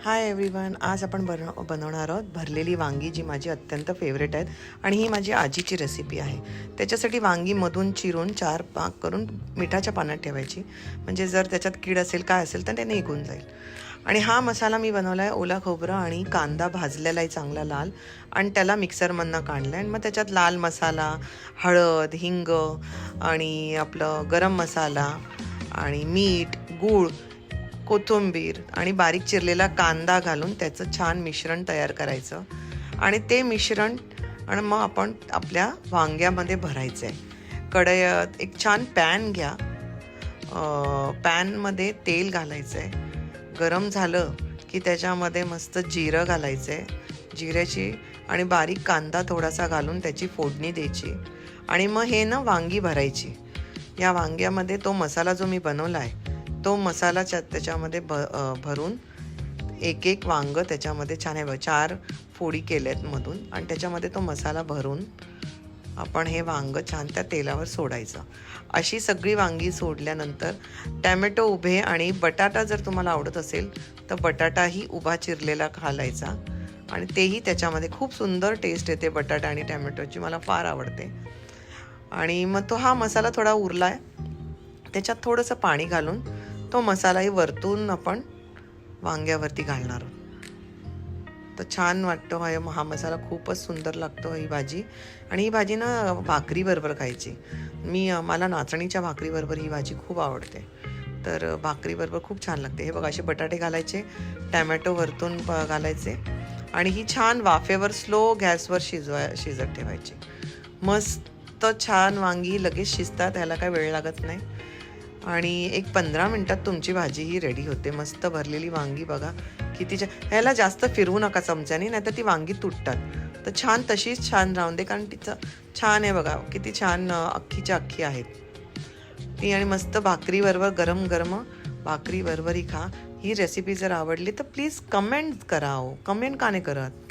Hi everyone, आज आपण बनवणार आहोत भरलेली वांगी, जी माझी अत्यंत फेवरेट आहेत आणि ही माझी आजीची रेसिपी आहे. त्याच्यासाठी वांगी मधून चिरून 4 भाग करून मिठाच्या पाण्यात ठेवायची, म्हणजे जर त्याच्यात कीड असेल काय असेल तर ते निघून जाईल. आणि हा मसाला मी बनवला आहे ओला खोबरं आणि कांदा भाजलेला आहे चांगला लाल, आणि त्याला मिक्सरमधनं काढलं आहे. आणि मग त्याच्यात लाल मसाला, हळद, हिंग आणि आपलं गरम मसाला आणि मीठ, गूळ, कोथिंबीर आणि बारीक चिरलेला कांदा घालून त्याचं छान मिश्रण तयार करायचं. आणि ते मिश्रण आणि मग आपण आपल्या वांग्यामध्ये भरायचं आहे. कढईत एक छान पॅन घ्या, पॅनमध्ये तेल घालायचं आहे. गरम झालं की त्याच्यामध्ये मस्त जिरं घालायचं आहे, जिऱ्याची आणि बारीक कांदा थोडासा घालून त्याची फोडणी द्यायची. आणि मग हे ना वांगी भरायची. या वांग्यामध्ये तो मसाला जो मी बनवला आहे तो मसाला त्याच्यामध्ये भरून एक एक वांग त्याच्यामध्ये छान आहे 4 फोडी केल्यात मधून, आणि त्याच्यामध्ये तो मसाला भरून आपण हे वांग छान त्या तेलावर सोडायचं. अशी सगळी वांगी सोडल्यानंतर टॅमॅटो उभे आणि बटाटा जर तुम्हाला आवडत असेल तर बटाटाही उभा चिरलेला घालायचा, आणि तेही त्याच्यामध्ये खूप सुंदर टेस्ट येते. बटाटा आणि टॅमॅटोची मला फार आवडते. आणि मग तो हा मसाला थोडा उरला आहे, त्याच्यात थोडंसं पाणी घालून तो मसालाही वरतून आपण वांग्यावरती घालणार आहोत. तर छान वाटतो हा मसाला, खूपच सुंदर लागतो ही भाजी. आणि ही भाजी ना भाकरीबरोबर खायची. मला नाचणीच्या भाकरीबरोबर ही भाजी खूप आवडते, तर भाकरीबरोबर खूप छान लागते. हे बघा, असे बटाटे घालायचे, टॅमॅटो वरतून घालायचे आणि ही छान वाफेवर स्लो गॅसवर शिजत ठेवायची. मस्त छान वांगी लगेच शिजतात, ह्याला काय वेळ लागत नाही. आणि एक 15 मिनटात तुमची भाजी ही रेडी होते. मस्त भरलेली वांगी बघा किती ह्याला जास्त फिरवू नका चमच्याने, नाही तर ती वांगी तुटतात. तर छान तशीच छान राहून दे, कारण तिचं छान आहे बघा, किती छान अख्खीच्या अख्खी आहेत ती. आणि मस्त भाकरीबरोबर, गरम गरम भाकरीबरोबर ही खा. ही रेसिपी जर आवडली तर प्लीज कमेंट करा. कमेंट का नाही करत?